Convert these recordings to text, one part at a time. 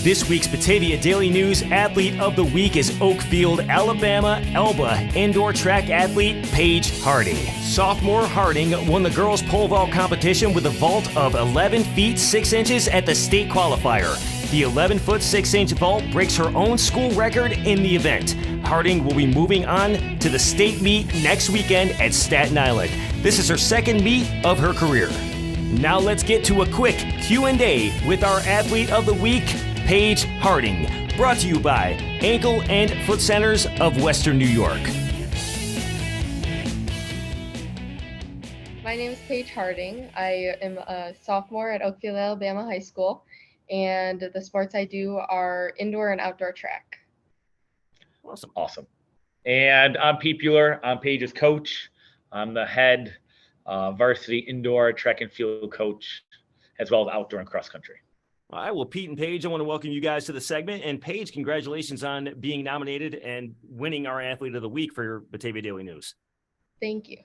This week's Batavia Daily News Athlete of the Week is Oakfield-Alabama Elba indoor track athlete Paige Harding. Sophomore Harding won the girls' pole vault competition with a vault of 11 feet 6 inches at the state qualifier. The 11-foot 6-inch vault breaks her own school record in the event. Harding will be moving on to the state meet next weekend at Staten Island. This is her second meet of her career. Now let's get to a quick Q&A with our Athlete of the Week, Paige Harding, brought to you by Ankle and Foot Centers of Western New York. My name is Paige Harding. I am a sophomore at Oakfield-Alabama High School, and the sports I do are indoor and outdoor track. Awesome. And I'm Pete Bueller. I'm Paige's coach. I'm the head varsity indoor track and field coach, as well as outdoor and cross country. All right, well, Pete and Paige, I want to welcome you guys to the segment. And Paige, congratulations on being nominated and winning our Athlete of the Week for your Batavia Daily News. Thank you.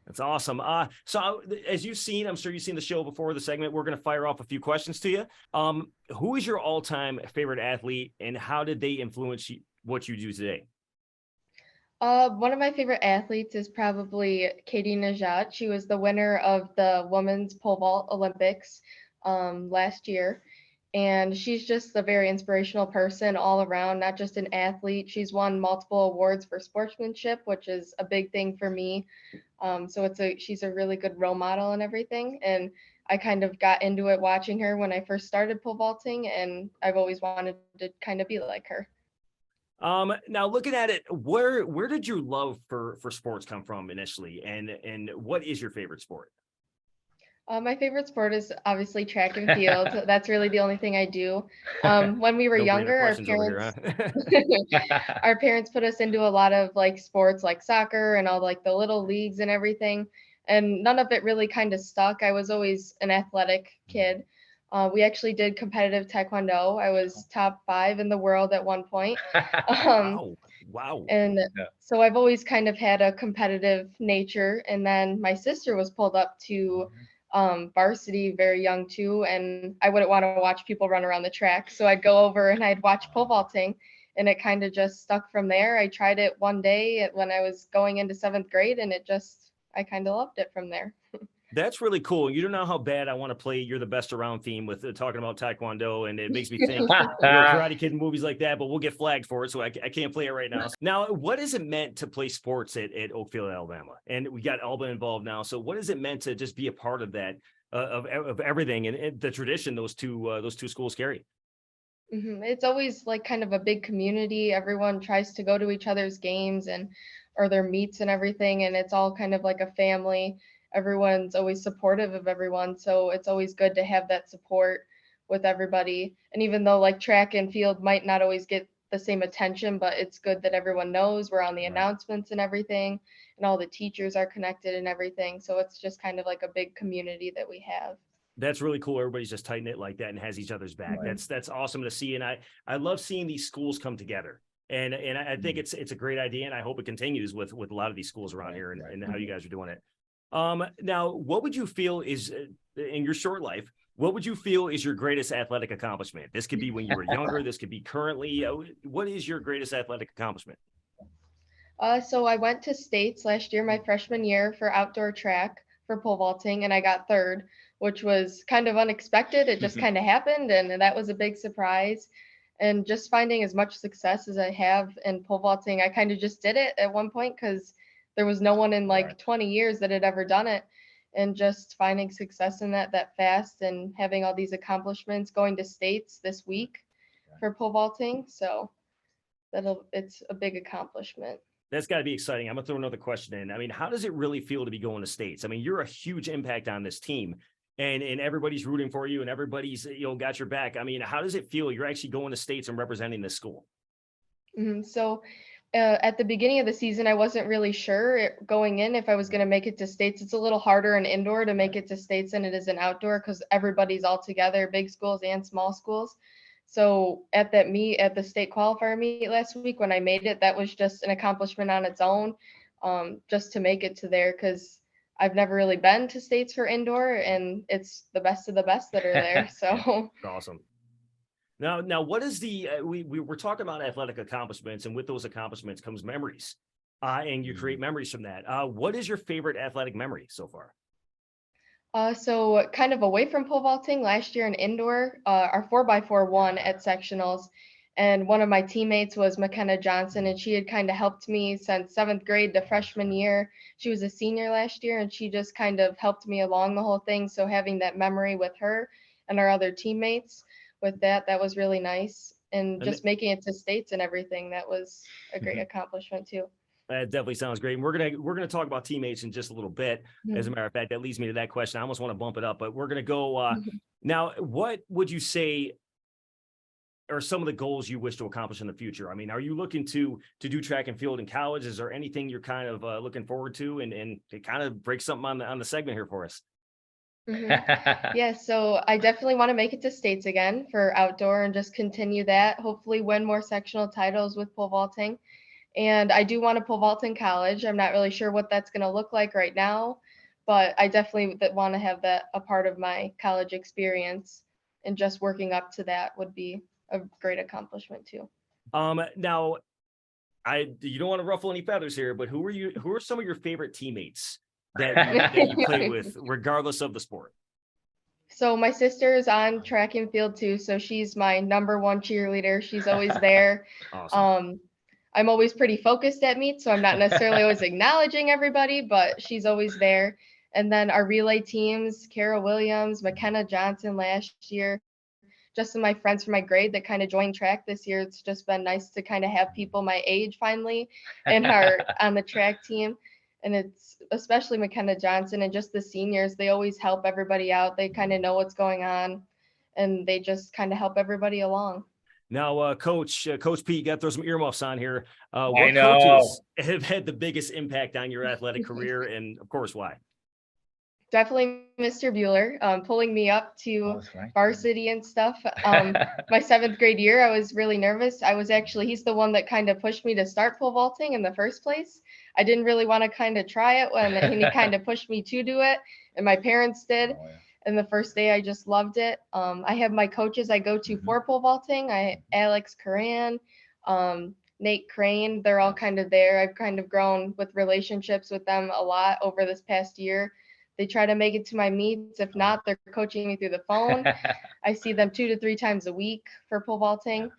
That's awesome. So as you've seen, I'm sure you've seen the show before the segment, we're going to fire off a few questions to you. Who is your all-time favorite athlete and how did they influence what you do today? One of my favorite athletes is probably Katie Najat. She was the winner of the Women's Pole Vault Olympics last year. And she's just a very inspirational person all around, not just an athlete. She's won multiple awards for sportsmanship, which is a big thing for me. So she's a really good role model and everything. And I kind of got into it watching her when I first started pole vaulting, and I've always wanted to kind of be like her. Now looking at it, where did your love for sports come from initially, and what is your favorite sport? My favorite sport is obviously track and field. That's really the only thing I do. When we were younger, our parents put us into a lot of like sports like soccer and all like the little leagues and everything. And none of it really kind of stuck. I was always an athletic kid. We actually did competitive taekwondo. I was top 5 in the world at one point. Wow. And so I've always kind of had a competitive nature. And then my sister was pulled up to varsity very young too, and I wouldn't want to watch people run around the track, so I'd go over and I'd watch pole vaulting, and it kind of just stuck from there. I tried it one day when I was going into 7th grade, and I kind of loved it from there. That's really cool. You don't know how bad I want to play You're the Best Around theme with talking about taekwondo, and it makes me think Karate Kid movies like that, but we'll get flagged for it, so I can't play it right now. Now, what is it meant to play sports at Oakfield, Alabama? And we got Alba involved now, so what is it meant to just be a part of that, of everything and the tradition those two schools carry? Mm-hmm. It's always like kind of a big community. Everyone tries to go to each other's games or their meets and everything, and it's all kind of like a family. Everyone's always supportive of everyone, so it's always good to have that support with everybody. And even though like track and field might not always get the same attention, but it's good that everyone knows we're on the announcements and everything, and all the teachers are connected and everything. So it's just kind of like a big community that we have. That's really cool. Everybody's just tight knit like that and has each other's back. Right. That's awesome to see. And I love seeing these schools come together. And I think it's a great idea, and I hope it continues with a lot of these schools around here and how you guys are doing it. Now, what would you feel is, in your short life, what would you feel is your greatest athletic accomplishment? This could be when you were younger, this could be currently. What is your greatest athletic accomplishment? So I went to states last year, my freshman year, for outdoor track for pole vaulting, and I got 3rd, which was kind of unexpected. It just kind of happened, and that was a big surprise. And just finding as much success as I have in pole vaulting, I kind of just did it at one point because there was no one in like 20 years that had ever done it, and just finding success in that fast and having all these accomplishments, going to states this week for pole vaulting. So it's a big accomplishment. That's got to be exciting. I'm going to throw another question in. I mean, how does it really feel to be going to states? I mean, you're a huge impact on this team, and everybody's rooting for you and everybody's, got your back. I mean, how does it feel? You're actually going to states and representing this school. Mm-hmm. So at the beginning of the season, I wasn't really sure going in if I was going to make it to states. It's a little harder in indoor to make it to states than it is in outdoor because everybody's all together, big schools and small schools. So at that meet, at the state qualifier meet last week, when I made it, that was just an accomplishment on its own, just to make it to there, because I've never really been to states for indoor, and it's the best of the best that are there. So awesome. Now, what is the we were talking about athletic accomplishments, and with those accomplishments comes memories, and you create memories from that. What is your favorite athletic memory so far? So kind of away from pole vaulting, last year in indoor, our 4x4 won at sectionals. And one of my teammates was McKenna Johnson, and she had kind of helped me since 7th grade to freshman year. She was a senior last year, and she just kind of helped me along the whole thing. So having that memory with her and our other teammates with that was really nice. And just making it to states and everything, that was a great accomplishment too. That definitely sounds great. And we're gonna talk about teammates in just a little bit. As a matter of fact, that leads me to that question. I almost want to bump it up, but we're gonna go now. What would you say are some of the goals you wish to accomplish in the future? I mean, are you looking to do track and field in college? Is there anything you're kind of looking forward to, and to kind of break something on the segment here for us? Yeah, so I definitely want to make it to states again for outdoor and just continue that. Hopefully win more sectional titles with pole vaulting. And I do want to pole vault in college. I'm not really sure what that's going to look like right now, but I definitely want to have that a part of my college experience, and just working up to that would be a great accomplishment too. Now, you don't want to ruffle any feathers here, but who are some of your favorite teammates that you play with, regardless of the sport? So my sister is on track and field too, so she's my number one cheerleader. She's always there. Awesome. I'm always pretty focused at meet, so I'm not necessarily always acknowledging everybody, but she's always there. And then our relay teams, Kara Williams, McKenna Johnson last year, just my friends from my grade that kind of joined track this year. It's just been nice to kind of have people my age finally on the track team. And it's especially McKenna Johnson and just the seniors. They always help everybody out. They kind of know what's going on, and they just kind of help everybody along. Now, Coach Pete, you got to throw some earmuffs on here. What coaches have had the biggest impact on your athletic career, and of course, why? Definitely Mr. Bueller, pulling me up to varsity and stuff. My 7th grade year, I was really nervous. He's the one that kind of pushed me to start pole vaulting in the first place. I didn't really want to kind of try it and he kind of pushed me to do it, and my parents did. And the first day I just loved it. I have my coaches I go to for pole vaulting. Alex Curran, Nate Crane, they're all kind of there. I've kind of grown with relationships with them a lot over this past year. They try to make it to my meets. If not, they're coaching me through the phone. I see them 2 to 3 times a week for pole vaulting.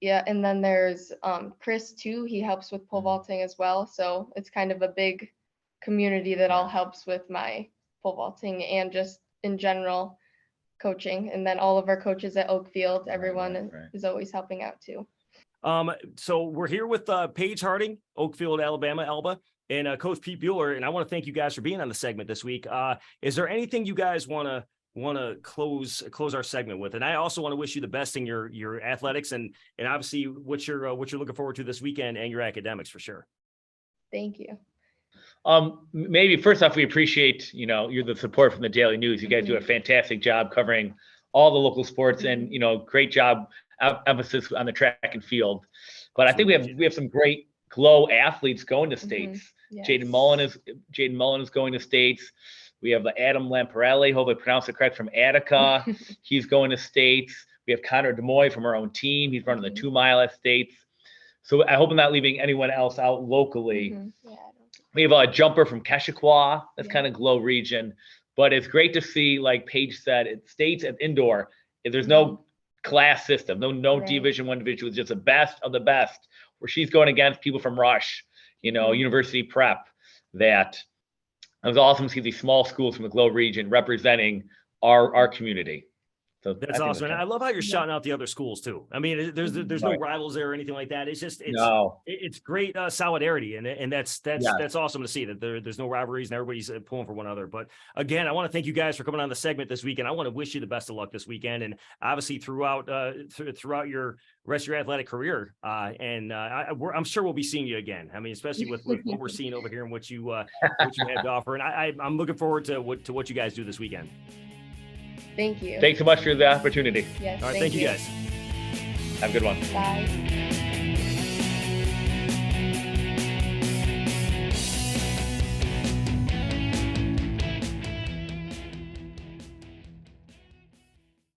Yeah, and then there's Chris too. He helps with pole vaulting as well. So it's kind of a big community that all helps with my pole vaulting and just in general coaching. And then all of our coaches at Oakfield, everyone is always helping out too. So we're here with Paige Harding, Oakfield-Alabama, Elba, and Coach Pete Bueller, and I want to thank you guys for being on the segment this week. Is there anything you guys want to close our segment with? And I also want to wish you the best in your athletics and obviously what you're looking forward to this weekend and your academics for sure. Thank you. Maybe first off, we appreciate you're the support from the Daily News. You guys do a fantastic job covering all the local sports, and great job emphasis on the track and field. But I think we have some great Glow athletes going to states. Yes. Jaden Mullen is going to states. We have Adam Lamparelli, hope I pronounced it correct, from Attica. He's going to states. We have Connor DeMoy from our own team. He's running the 2 mile at states. So I hope I'm not leaving anyone else out locally. We have a jumper from Keshequa. That's kind of Glow region. But it's great to see, like Paige said, it states at indoor. There's no class system, no Division I, Division II. It's just the best of the best, where she's going against people from Rush, University Prep. That it was awesome to see these small schools from the Glow region representing our community. So that's awesome. And I love how you're shouting out the other schools too. I mean, there's no rivals there or anything like that. It's just it's great solidarity, and that's awesome to see that there's no rivalries and everybody's pulling for one another. But again, I want to thank you guys for coming on the segment this weekend. I want to wish you the best of luck this weekend, and obviously throughout your rest of your athletic career. I'm sure we'll be seeing you again. I mean, especially with what we're seeing over here and what you have to offer. And I'm looking forward to what you guys do this weekend. Thank you. Thanks so much for the opportunity. Yes. All right. Thank you guys. Have a good one. Bye.